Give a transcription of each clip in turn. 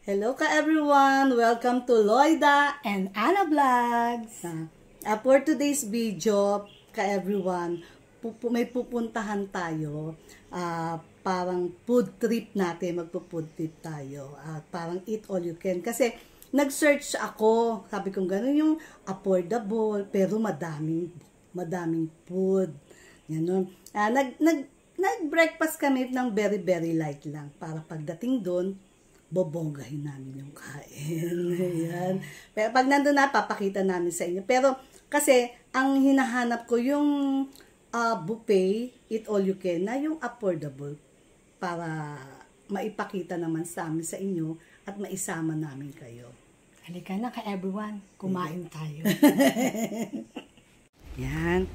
Hello ka everyone! Welcome to Loida and Anna Vlogs! For today's video, ka everyone, may pupuntahan tayo. Parang food trip natin, magpo-food trip tayo. Parang eat all you can. Kasi nag-search ako, sabi kong gano'n yung affordable, pero madaming food. Yan, nag-breakfast kami ng very light lang. Para pagdating doon, bobonggahin namin yung kain. Ayan. Pero pag nandun na, papakita namin sa inyo. Pero kasi, ang hinahanap ko yung buffet, eat all you can, na yung affordable para maipakita naman sa amin sa inyo at maisama namin kayo. Halika na ka everyone, kumain tayo. Yan.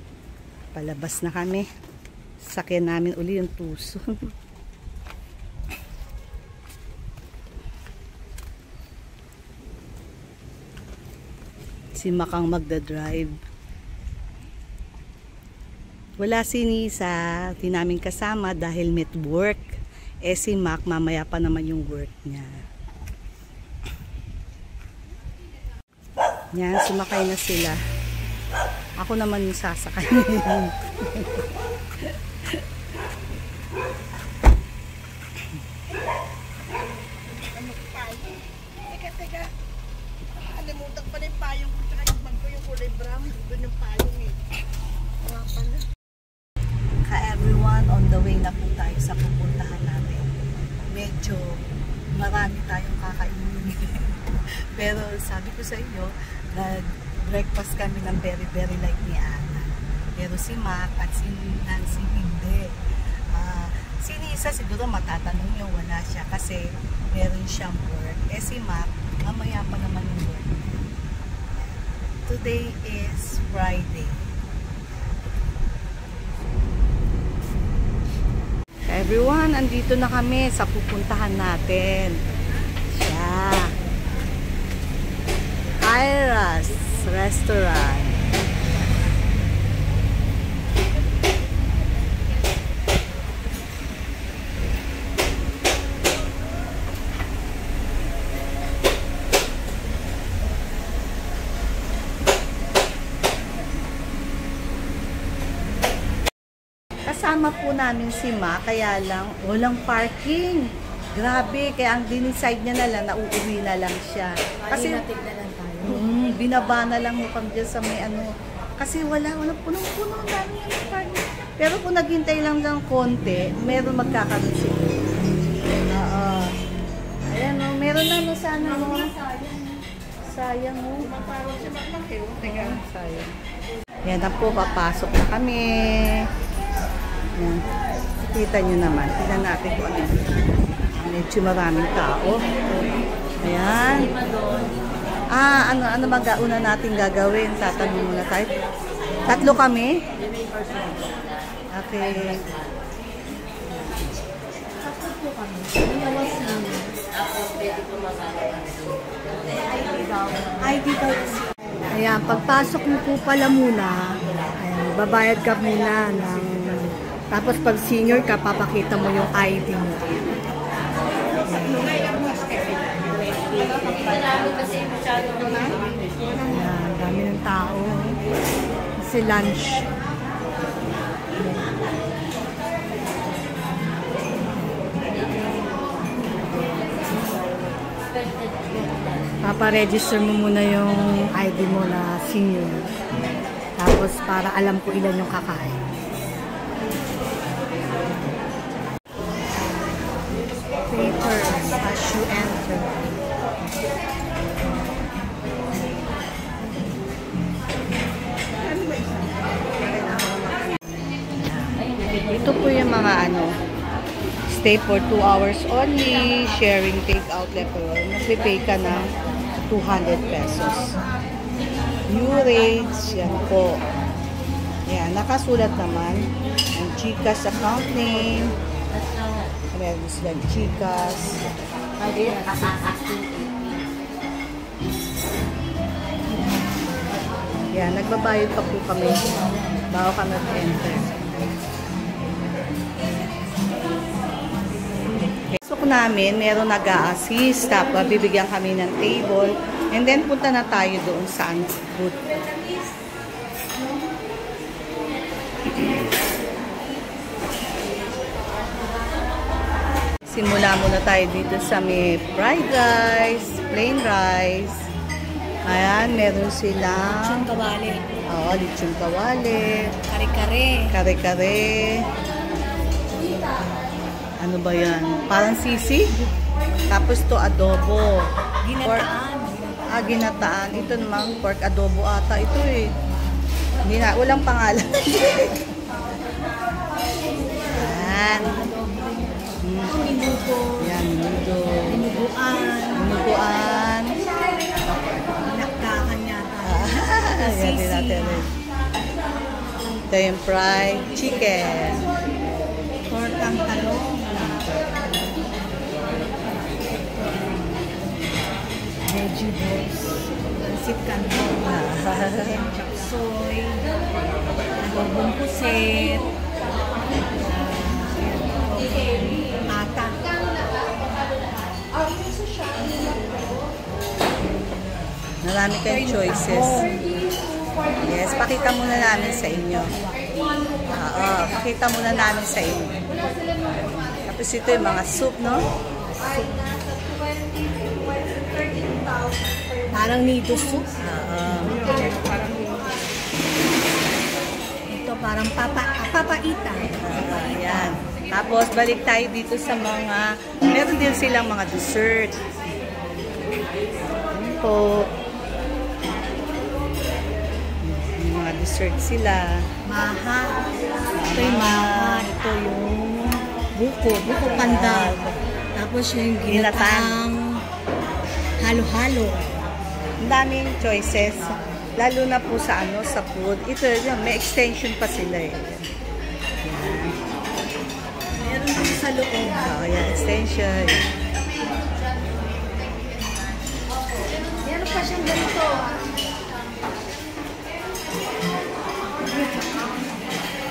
Palabas na kami. Sakyan namin uli yung Tucson. Si Makang magdadrive. Wala si Nisa, di namin kasama dahil may work. Si Mac, mamaya pa naman yung work niya. Yan, sumakay na sila. Ako naman yung sasakay. Teka. Alimutan pa rin payong ko tsaka yung bag ko yung kulay brown. Doon yung payong eh. Wala pa na. Ka-everyone, on the way na po tayo sa pupuntahan natin. Medyo marami tayong kakainin. Pero sabi ko sa inyo, nag-breakfast kami ng very light ni Ana. Pero si Mac at si Nancy hindi. Si Nisa siguro matatanong nyo, wala siya kasi meron siyang work. Si Mac, mamaya pa naman yung work. Today is Friday. Everyone, andito na kami sa pupuntahan natin. Siya. Ira's Restaurant. Kasama po namin si Ma, kaya lang walang parking. Grabe, kaya ang dinicide niya na lang, nauuwi na lang siya. Kasi na lang tayo. Binaba na lang mo kami dyan sa may ano. Kasi walang punong-puno namin yung parking. Pero kung naghintay lang ng konti, meron magkakaroon siguro. Oo. Ayan o, meron na no sana mo. Sayang mo. Parang siya magmakiw. Teka. Sayang. Yan na po, papasok na kami. Yan. Kita nyo naman. Tignan natin kung ano. Medyo maraming tao. Ayan. Ano mag-una natin gagawin? Tatanong muna tayo. Tatlo kami? Okay. Tatlo kami. Iyawas namin. ID daw. Ayan, pagpasok mo po pala muna, ayan, babayad ka muna ng, tapos pag senior ka, papakita mo yung ID mo. Ayan, dami ng tao. Kasi lunch. Papa-register mo muna yung ID mo na senior. Tapos para alam ko ilan yung kakain. Papers as you enter. Ito po yung mga stay for 2 hours only, sharing take-out level. Magpipay ka ng 200 pesos. New rates, yan po. Yan, nakasulat naman ang GCash account name. Meron silang GCash. Yan, nagbabayad pa po kami bago kami mag-enter. namin, meron nag-a-assist, tapos bibigyan kami ng table, and then punta na tayo doon sa booth. Simula muna tayo dito sa may fried rice, plain rice. Ayan, meron silang Lechon kawali. Oo, lechon kawali. Kare-kare. Kare-kare. Ano ba yan? Parang sisig. Tapos to adobo. Ginataan. Ginataan. Ito naman pork adobo ata. Ito eh. Hindi na, walang pangalan. Yan. Minuto. Yan, minuto. Minuguan. Minutuan. Pinakdakan yata. Yan din natin. Ito yung fried chicken. Tortang talong. Veggie balls. Pansit canton. Chop soy. Adobong puset. Mata. Marami kayong choices. Yes, pakita muna namin sa inyo. Oo, pakita muna namin sa inyo. Tapos ito yung mga soup, no? Parang nido soup. Oo. Ito parang papaita. Ayan. Tapos, balik tayo dito sa mga, meron din silang mga dessert. Ayan po. May mga dessert sila. Maha. Ito yung maha. Ito yung buko panda. Tapos yung ginatang halo-halo. Ang daming choices. Lalo na po sa sa food. Ito, yun, may extension pa sila eh. Meron din sa loob. Oo, yan, extension. Meron pa siyang ganito.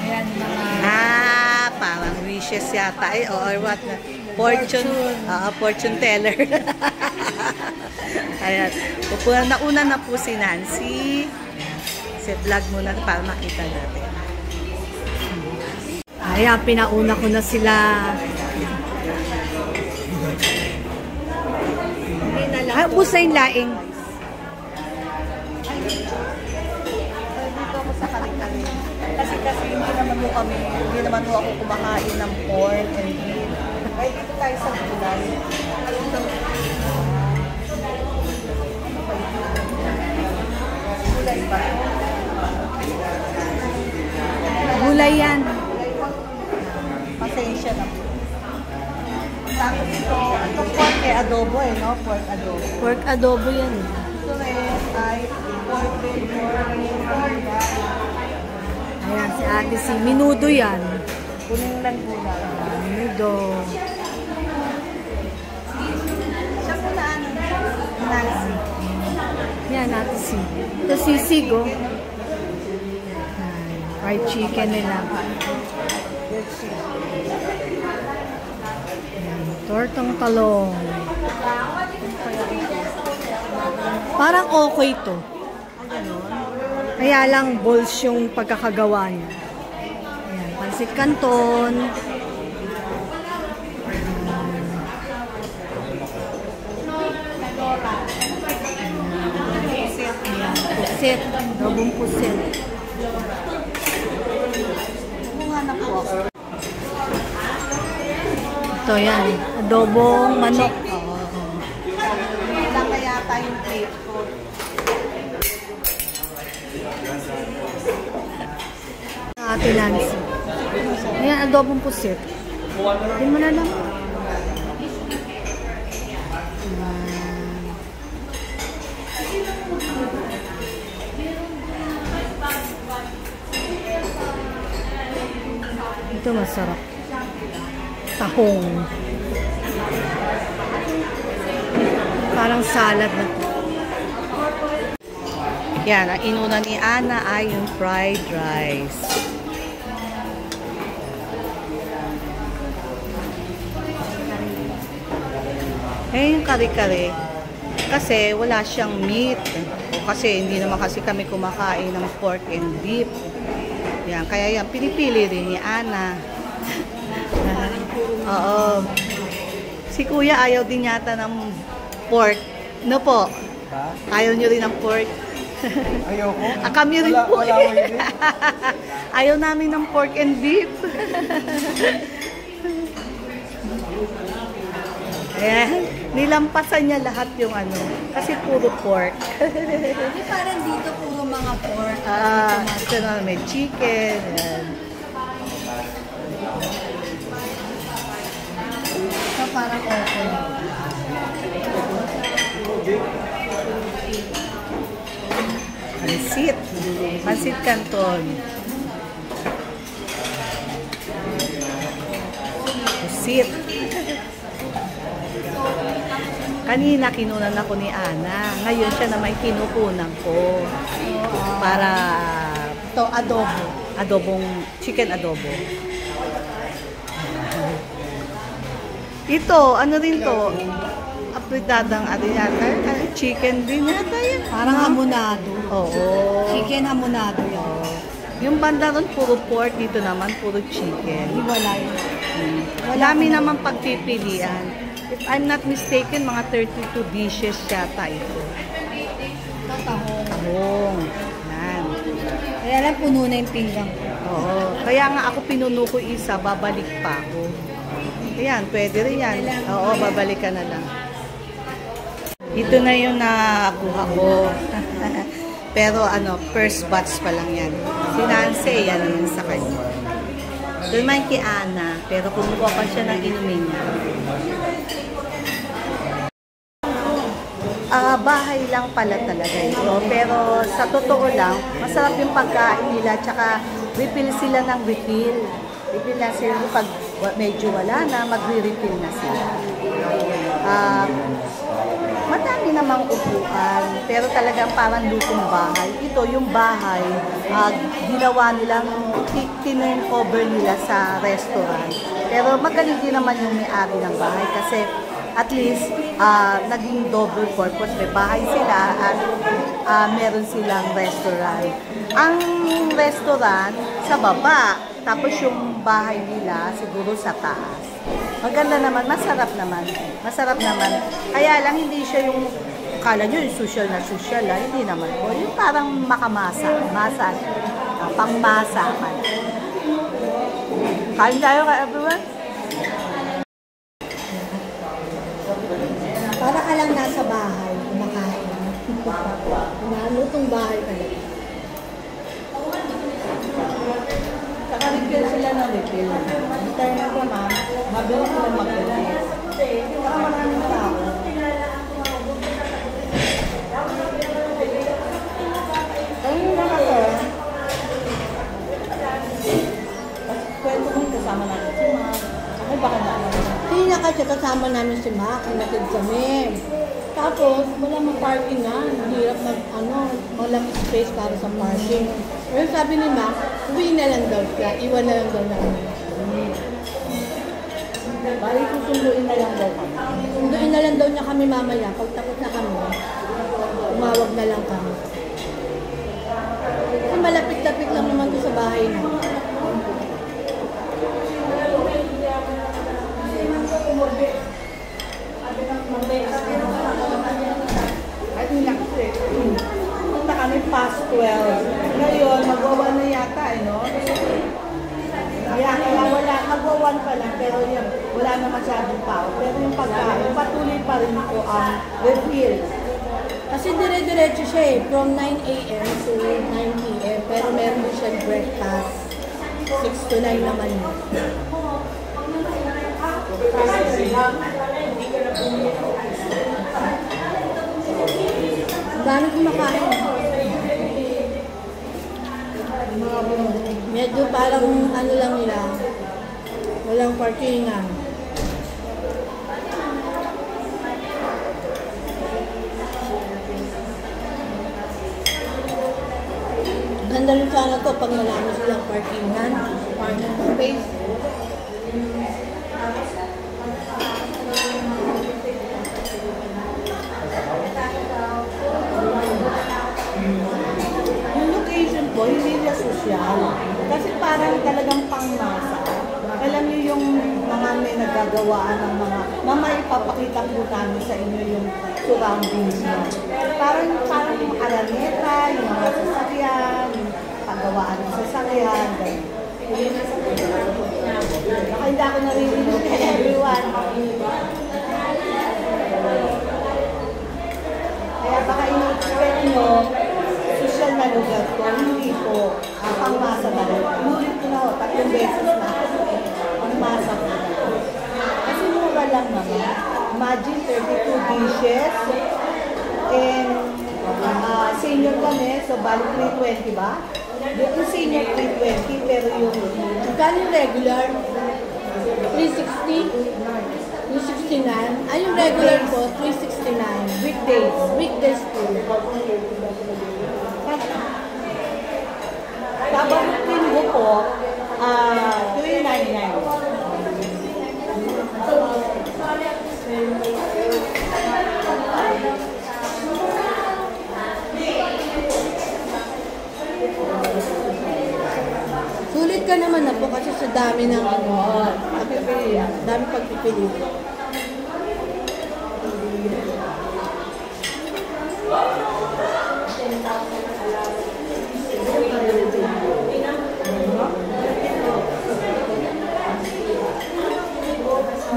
Ayan, mga Parang wishes yata eh, or what na. Fortune teller. Ayan. Nauna na po si Nancy. Kasi vlog muna para makita natin. ayan, pinauna ko na sila. Ay, ubos na yung laing. Dito ako sa kare-kare. Kasi hindi naman po ako kumakain ng pork and beef. Kaya dito tayo sa gulay. Gulay ba? Gulay yan. Pasensya na po. Tapos ito pork adobo eh, no? Pork adobo. Pork adobo yan. Ito rin ay pork pork. Ayan, si ate si Minudo yan. Kuning lang gulay. Minudo. Siya po na ano? Nancy. Yan, ate si. Ito sisig, oh. Fried chicken nila. Ayan, tortang talong. Parang okay to. Kaya lang balls yung pagkakagawa niya. Ayan, pansit canton. Pusit. Adobong pusit. Kumuha na po ako. Ito yan. Adobong manok. Ilang kaya tayong plate ko. Ate Nancy. Ayan, adobong pusit. Hindi mo na lang. Ito masarap. Tahong. Parang salad na to. Yan, ang inuna ni Ana ay yung fried rice. Eh, yung kare-kare, kasi wala siyang meat. O kasi hindi naman kasi kami kumakain ng pork and beef. Yan, kaya yan, pinipili rin ni Ana. Oo. Si Kuya ayaw din yata ng pork. No po? Ha? Ayaw nyo rin ng pork? Ayoko. Kami rin po. Wala ko yun. Ayaw namin ng pork and beef. Ayan. Nilampasan niya lahat yung ano. Kasi puro pork. Hindi parang dito puro mga pork. Ito na may chicken. Ayan. So parang okay. Pansit. Pansit Canton. Pusit. Kanina kinunan ako ni Ana. Ngayon siya naman kinukunan ko. Para Ito, adobo. adobong, chicken adobo. Ito, ano rin to? Apritadang ano yata? Chicken din yata yun. Parang hamonado. Oo. Chicken hamonado yan. Oo. Yung banda ron puro pork, dito naman puro chicken. Wala yun. Dami naman pagpipilian. If I'm not mistaken, mga 32 dishes yata ito. Tatahong. Tahong. Yan. Kaya lang puno na yung pinggang ko. Oo. Kaya nga ako pinuno ko isa, babalik pa ako. Ayan, pwede rin yan. Oo, babalik ka na lang. Ito na yung nakakuha ko. Pero ano, first batch pa lang yan. Si Nancy, yan naman sa kanya. Doon man kay Ana, pero kumuha pa siya ng inumin niya. Bahay lang pala talaga ito. Pero sa totoo lang, masarap yung pagkain nila. Tsaka refill sila ng refill. Refill na sila pag medyo wala na, magre-refill na sila. Madami namang upuan, pero talagang parang lutong bahay. Ito, yung bahay, ginawa nilang, tinurn over nila sa restaurant. Pero magaling din naman yung may-ari ng bahay kasi at least, naging double purpose. May bahay sila at meron silang restaurant. Ang restaurant, sa baba, tapos yung bahay nila, siguro sa taas. Maganda naman, masarap naman. Masarap naman. Kaya lang hindi siya yung, kala nyo yung social na social, hindi naman po. Yung parang makamasa, masa, pangmasa man. Kain tayo ka everyone? Para ka lang nasa bahay, kumakain. Nalutong bahay ka lang. Naka-refill sila ng refill. Hintayin na ito, ma'am. Mabilis sila mag-refill. Saka maraming tao. Ayun na ako. Kwento mo kasama natin si ma'am. Ako baka naman. Hindi na kasi kasama namin si Mac, hinatid kami. Tapos, wala mag-parking nga. Hirap walang space para sa parking. Pero sabi ni Mac, uwi na lang daw siya. Iwan na lang daw namin. Bali, susunduin na lang daw kami. Sunduin na lang daw niya kami mamaya. Pag tapos na kami, umawag na lang kami. Kasi malapit-lapit lang naman doon sa bahay na. Ay, hindi kasi. Punta kami past 12. Ngayon, mag-1 na yata, no? Kaya wala, mag-1 pa lang, pero yung, wala na masyadong tao. Pero yung pagkain, patuloy pa rin ito ang refill. Kasi dire-diretso siya from 9 a.m. to 9 p.m. Pero meron din siya breakfast. 6 to 9 naman yun. Ang dami kumakain. Medyo parang ano lang nila. Walang parkingan. Ganda rin sana to pag marami silang parkingan. Parking space. pinagagawaan ng mga, mamaya ipapakita po namin sa inyo yung surroundings nyo. Parang yung araneta, yung mga sasakyan, yung paggawaan ng sasakyan, ganyan. Baka hindi ako naririnig everyone. Kaya baka in-expect nyo, social na lugar ko, hindi po, ang pangmasa na rin. Inulit ko na ho, 3 beses na. Pangmasa ko. Kasi mura lang naman. Imagine 32 dishes. And senior kami, so balik 320 ba? Yung senior 320, pero yung regular, 360, 369. Ay, yung regular po, 369. weekdays. Weekdays po. Tapos linggo po, 399. Sulit ka naman na po kasi sa dami ng dami pagpipili.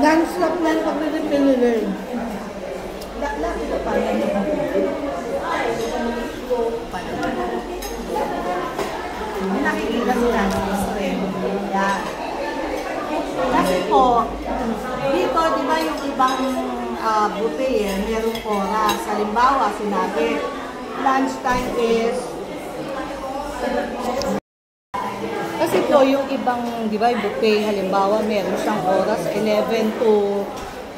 Non-stop na yung pagpipili. Laklak ito pa rin. Nakikita sila ng Israel. Yan. Kasi po, dito, di ba yung ibang buffet, merong oras. Halimbawa, sinabi, lunchtime is... Kasi po, yung ibang, di ba, buffet, halimbawa, meron siyang oras, 11 to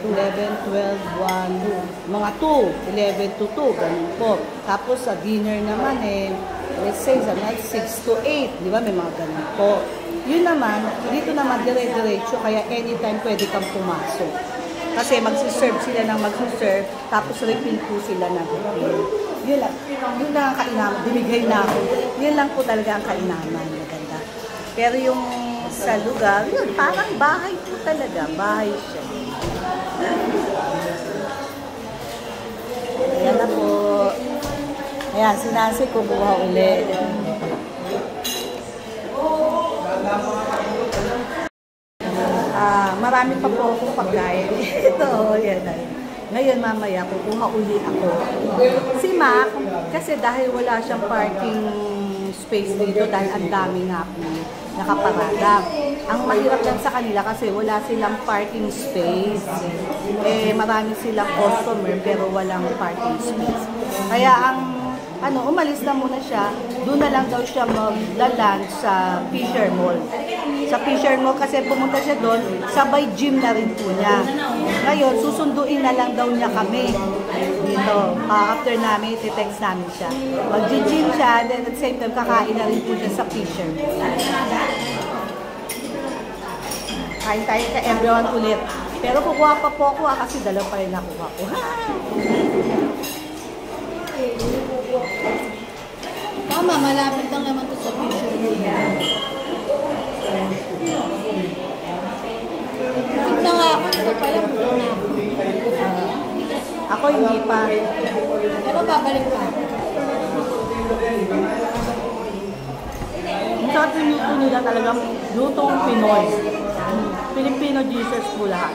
11, 12, 1, mga 2, 11 to 2, ganun po. Tapos sa dinner naman let's say sa night 6 to 8, di ba, may mga ganun po. Yun naman, dito naman dire-diretso, kaya anytime pwede kang pumasok. Kasi magsiserve sila ng magsiserve, tapos refill po sila ng refill. Yun lang ang kainaman, binigay na ako. Yun lang po talaga ang kainaman, maganda. Pero yung sa lugar, yun, parang bahay po talaga, bahay siya. Ayan na po. Ayan, si Nancy kukuha ulit. Marami pa po akong pagkain. Ito, yan na. Ngayon mamaya kukuha uli ako. Si Mac, kasi dahil wala siyang parking space dito, dahil ang dami nga po nakaparada. Ang mahirap lang sa kanila kasi wala silang parking space. Marami silang customer pero walang parking space. Kaya umalis na muna siya. Doon na lang daw siya mag-lunch sa Fisher Mall. Sa Fisher Mall kasi pumunta siya doon, sabay gym na rin po niya. Ngayon, susunduin na lang daw niya kami dito. After namin, iti-text namin siya. Mag-gym siya, then at the same time, kakain na rin po siya sa Fisher Mall. Kain tayo ka everyone ulit. Pero kukuha pa po ako kasi dalawa pa rin nakuha ko. Tama, malapit lang naman to sa Fisher Mall. Busog na nga ako. Ito pa lang, busog na ako. Ako hindi pa. Pero babalik pa. Sa pinuto nila talagang lutong Pinoy. Filipino Jesus po lahat.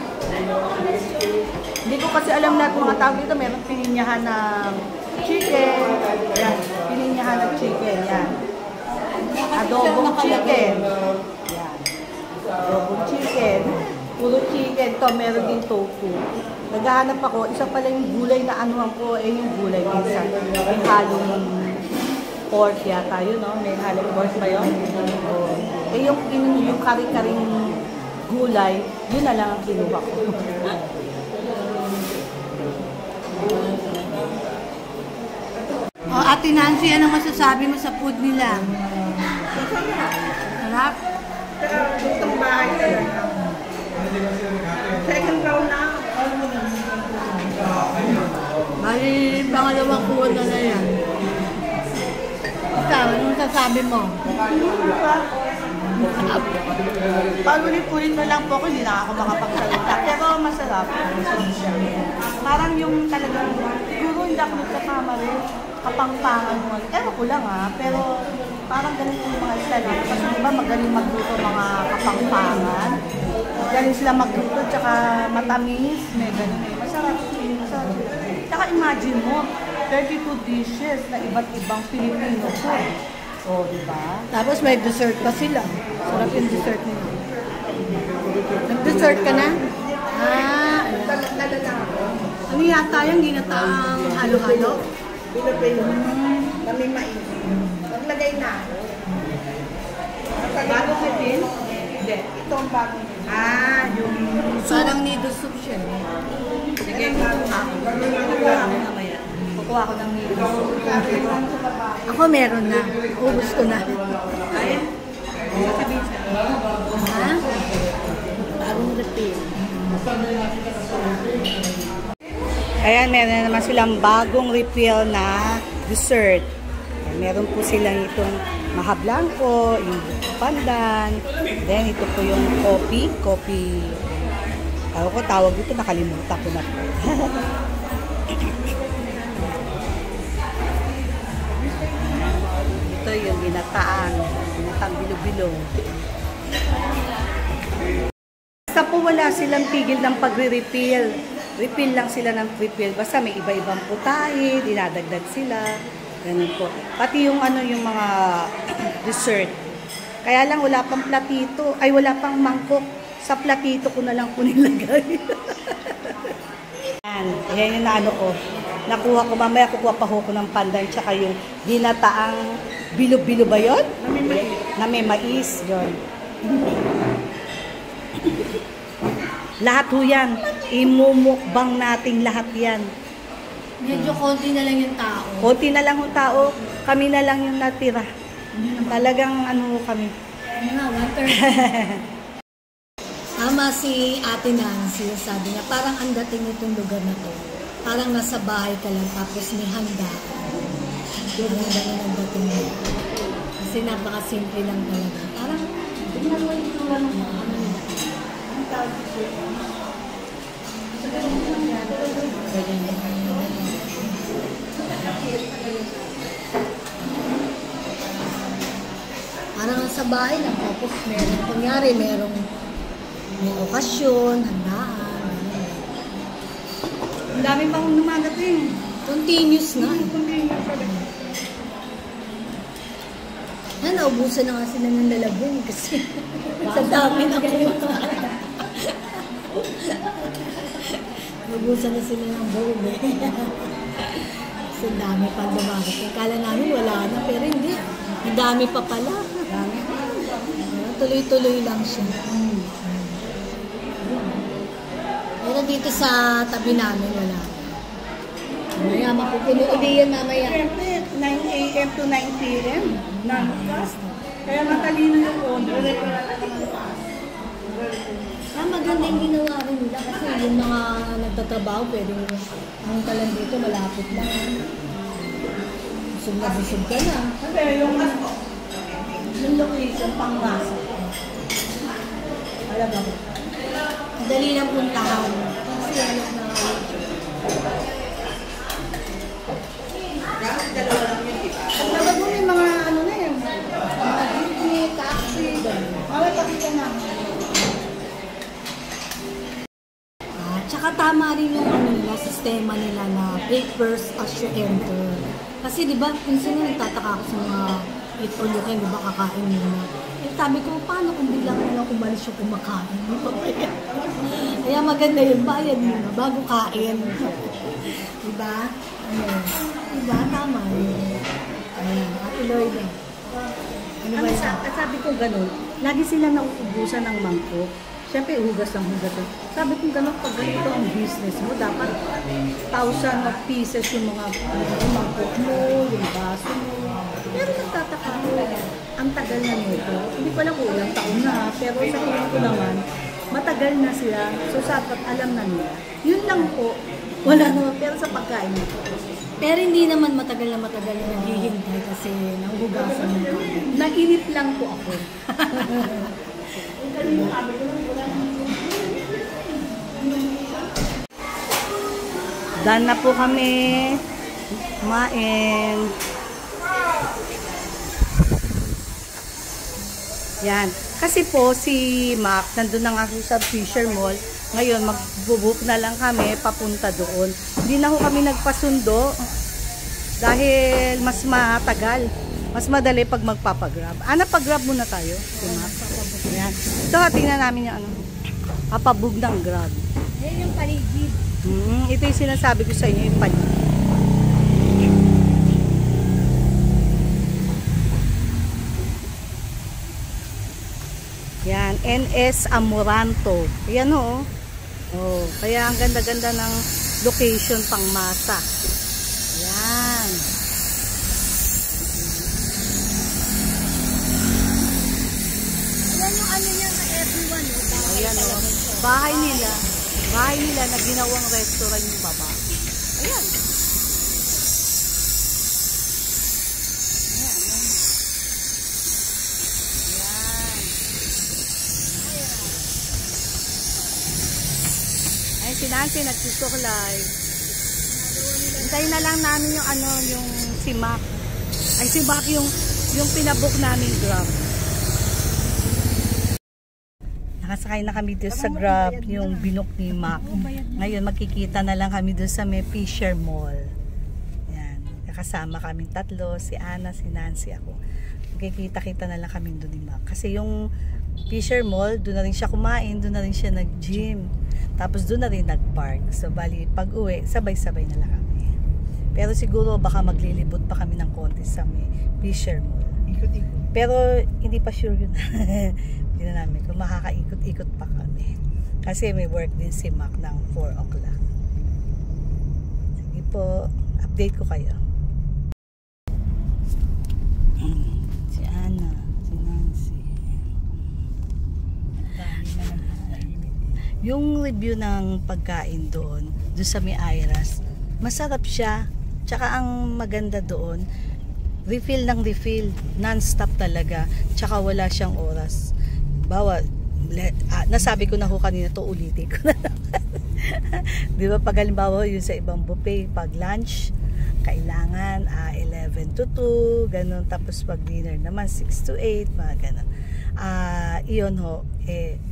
Hindi ko kasi alam na mga tao dito, meron pininyahan ng chicken. Yan, pininyahan ng chicken. Yan. Adobong chicken. Yan. Adobong chicken. Puro chicken. Ito, meron din tofu. Naghahanap ako, isa pala yung gulay na anuhan ko, yung gulay minsan. May halong pork yata yun, no? May halong pork ba yun? Yung kari-karing gulay, yun na lang ang kinuha ko. Ate Nancy, anong masasabi mo sa food nila? Sarap? Itong bahay talaga. Second round na. Bali, pangalawang kuha na yan. Ikaw, anong masasabi mo? Paulit-ulit na lang po ako, hindi na ako makapagsalita. Pero masarap. Parang yung talagang, siguro hindi ako nagkakamali, kapangpangan mo. Ewan ko lang pero parang ganito yung mga style. Kasi diba magaling magluto mga kapangpangan. Galing sila magluto, tsaka matamis, may ganun Masarap. Masarap. Tsaka imagine mo, 32 dishes na iba't ibang Filipino food. Oh, di ba? Tapos may dessert pa sila. Sarap yung dessert nila. Nag-dessert ka na? Ano yata yung ginataang halo-halo? Pilipino. Kami mainit. Maglagay na ako. Bago pipin? Hindi. Ito ang bagong pipin. Yung Parang noodle soup siya. Sige, kukuha ako mamaya. Kukuha ko ng noodle soup. Ako meron na. Ubus ko na. Kaya? Ha? Bagong refill. Ayan, meron na naman silang bagong refill na dessert. Meron po silang itong maha blanco, yung pandan, then ito po yung coffee. Ako ko tawag dito, nakalimutan ko na po. Ito yung ginataang bilo-bilo. Basta po wala silang tigil ng pagre-refill. Refill lang sila ng refill. Basta may iba-ibang putahe, dinadagdag sila. Ganun po. Pati yung yung mga dessert. Kaya lang wala pang platito. Ay, wala pang mangkok. Sa platito ko na lang po nilagay. Yan yung ko. Nakuha ko. Mamaya kukuha pa ko ng pandan. Tsaka yung dinataang bilo-bilo ba yun? Na may mais. Yun. Lahat ho yan. Imumukbang nating lahat yan. Medyo konti na lang yung tao. Konti na lang yung tao. Kami na lang yung natira. Talagang kami. Mga 1/3. Tama si Ate Nancy, sabi niya, parang ang dating itong lugar na to. Parang nasa bahay ka lang, tapos may handa. Parang ganun ang dating mo. Kasi napaka-simple lang talaga. Parang, tignan mo yung mga ano nila. Ang tawag dito. Parang sa bahay lang, tapos meron, kunyari, may okasyon, handaan. Ang dami pang lumadating. Continuous na. Naubusan na nga sila ng lalabong kasi sa dami na kumakain. Naubusan na sila ng bowl kasi dami pa dumadating. Kala namin wala na, pero hindi. Ang dami pa pala. Tuloy-tuloy lang siya. Pero dito sa tabi namin, wala. Mamaya, mapupuno uli yan mamaya. Siyempre, 9 a.m. to 9 p.m. Kaya matalino yung owner. Maganda yung ginawa rin nila kasi yung mga nagtatrabaho, pwedeng ang talang dito, malapit lang. Busog na busog ka na. Kasi yung location pang masa. Alam mo. Madali lang puntahan. Kasi alam na Paglaban mo may mga na yun. Mga jeepney, taxi. Mawag pakita na. Tsaka tama rin yung nila, sistema nila na pay first as you enter. Kasi di ba, minsan na nagtataka ako sa mga eat or look, di ba, kakain muna. Eh, sabi ko, paano kung biglang lang umalis yung kumakain? Di ba kaya? Kaya maganda yun, bayad muna bago kain. Di ba? Di ba? Tama yun. Ayan, Ate Lloyd. Ano ba yan? At sabi ko ganun, lagi sila nauubusan ng mangkok. Siyempre, hugas lang hugas. Sabi ko gano'n, pag ganito ang business mo, dapat 1,000 of pieces yung mga mangkok mo, yung baso mo. Pero nagtataka ko, ang tagal na nito. Hindi ko alam kung ilang taon na, pero sa tingin ko naman, matagal na sila. So, sapat alam na nila. Yun lang po, Wala naman, pero sa pagkain nito. Pero hindi naman matagal na naghihintay kasi nanghugasan mo kami. Nainip lang po ako. Done na po kami. Kumain. Yan. Kasi po si Mac, nandun na nga sa Fisher Mall. Ngayon, mag-book na lang kami papunta doon. Hindi na ho kami nagpasundo dahil mas matagal. Mas madali pag magpapagrab. Napag-grab muna tayo. Si Mac. Yan. Ito, tingnan namin yung papabog ng grab. Yan yung paligid. Ito yung sinasabi ko sa inyo, yung paligid. Yan, NS Amoranto. Ayan ho. Oh, kaya ang ganda-ganda ng location pang masa. Yan. Ayan yung ano niya ka everyone. Ayan o. Bahay nila. Bahay nila na ginawang restaurant yung baba. Ayan. Si Nancy nagsusuklay. Hintayin na lang namin yung yung si Mac. Ay si Mac yung pinabook namin Grab. Nakasakay na kami doon sa Grab yung binook ni Mac. Ngayon magkikita na lang kami doon sa may Fisher Mall. Yan. Nakasama kami tatlo, si Ana, si Nancy, ako. Magkikita-kita na lang kami doon ni Mac. Kasi yung Fisher Mall, doon na rin siya kumain, doon na rin siya nag-gym. Tapos doon na rin nag-park. So bali, pag uwi, sabay-sabay na lang kami. Pero siguro baka maglilibot pa kami ng konti sa may Fisher Mall. Ikot-ikot. Pero hindi pa sure yun. Hindi na namin kung makakaikot-ikot pa kami. Kasi may work din si Mac ng 4 o'clock. Sige po, update ko kayo. Si Ana, si Nancy. Yung review ng pagkain doon sa may Iras, masarap siya. Tsaka ang maganda doon, refill ng refill, non-stop talaga. Tsaka wala siyang oras. Nasabi ko na ho kanina to, ulitin ko na naman. Di ba pag halimbawa yun sa ibang buffet, pag lunch, kailangan 11 to 2, ganun. Tapos pag dinner naman 6 to 8, mga ganun. Iyon ho,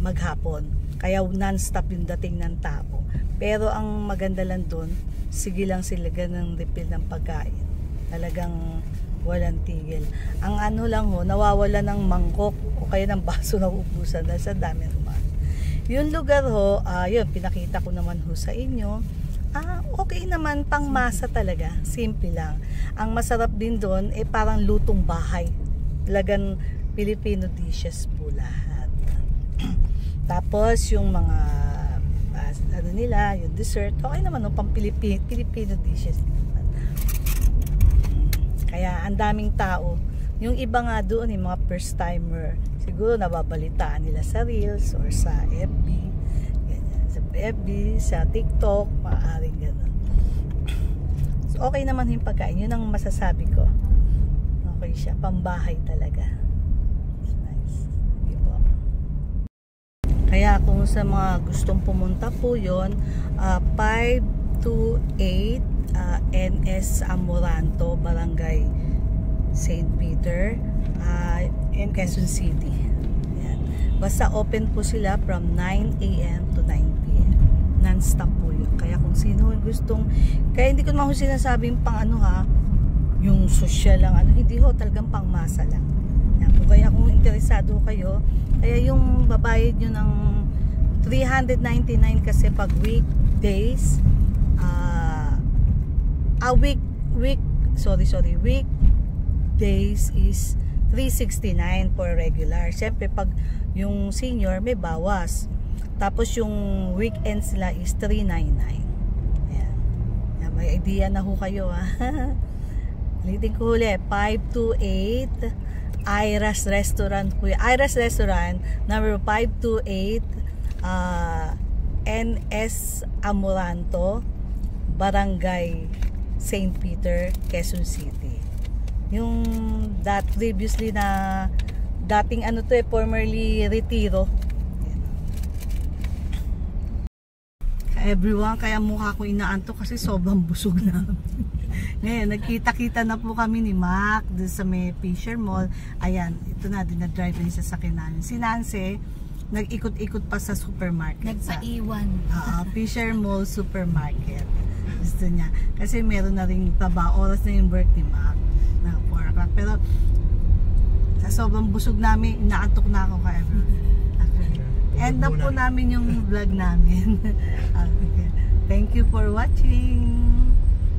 maghapon. Kaya non-stop yung dating ng tao. Pero ang maganda lang doon, sige lang sila ganang refill ng pagkain. Talagang walang tigil. Ang ano lang ho, nawawala ng mangkok o kaya ng baso na ubusan dahil sa dami naman. Yung lugar ho, yun, pinakita ko naman ho sa inyo. Okay naman, pang masa talaga. Simple lang. Ang masarap din doon, parang lutong bahay. Talagang Filipino dishes po lahat. Tapos yung mga ano nila, yung dessert, okay naman no, pang Filipino dishes naman. Kaya ang daming tao. Yung iba nga doon, yung mga first timer, siguro nababalitaan nila sa Reels or sa FB. Ganyan. Sa FB, sa TikTok, maaaring gano'n. So okay naman yung pagkain. Yun ang masasabi ko. Okay siya, pambahay talaga. Kaya kung sa mga gustong pumunta po yun, 528 NS Amoranto, Barangay St. Peter, in Quezon City. Yan. Basta open po sila from 9 AM to 9 PM. Non-stop po yun. Kaya kung sino gustong, kaya hindi ko naman sinasabing pang yung social lang, hindi ho, talagang pang masa lang. Yan. Kaya kung interesado kayo, kaya yung babayad nyo ng 399 kasi pag weekdays, weekdays is 369 for regular. Siyempre pag yung senior may bawas. Tapos yung weekends nila is 399. Ayan. May idea na ho kayo Ulitin ko huli, 528 Iras Restaurant po. Iras Restaurant number 528 NS Amoranto, Barangay St. Peter, Quezon City. Yung previously na dating ano to formerly Retiro. Everyone, kaya mukha ko inaantok kasi sobrang busog na. Ngayon, nagkita-kita na po kami ni Mac doon sa may Fisher Mall. Ayan, ito na din na-drive na yung sasakyan namin. Si Nancy, nag-ikot-ikot pa sa supermarket. Nagpaiwan. Fisher Mall Supermarket. Gusto niya. Kasi meron na rin trabaho, oras na yung work ni Mac. Na 4 o'clock. Pero sa sobrang busog namin, inaantok na ako ka everyone. End up po namin yung vlog namin. Okay. Thank you for watching.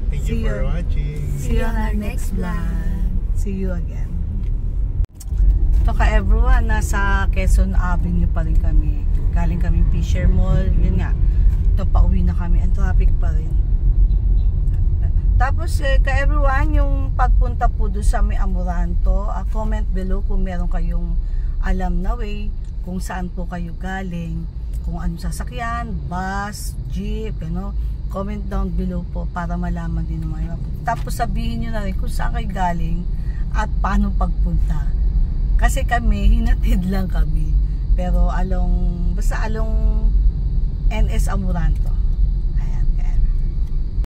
Thank you for watching. See you on our next vlog. See you again. So ka everyone, nasa Quezon Avenue pa rin kami. Galing kami Fisher Mall. Yun nga. Ito pauwi na kami. Ang traffic pa rin. Tapos ka everyone, yung pagpunta po doon sa may Amoranto, comment below kung meron kayong alam na way kung saan po kayo galing, kung anong sasakyan, bus, jeep, comment down below po para malaman din naman. Tapos sabihin nyo na rin kung saan kayo galing at paano pagpunta. Kasi kami, hinatid lang kami. Pero basta along NS Amoranto.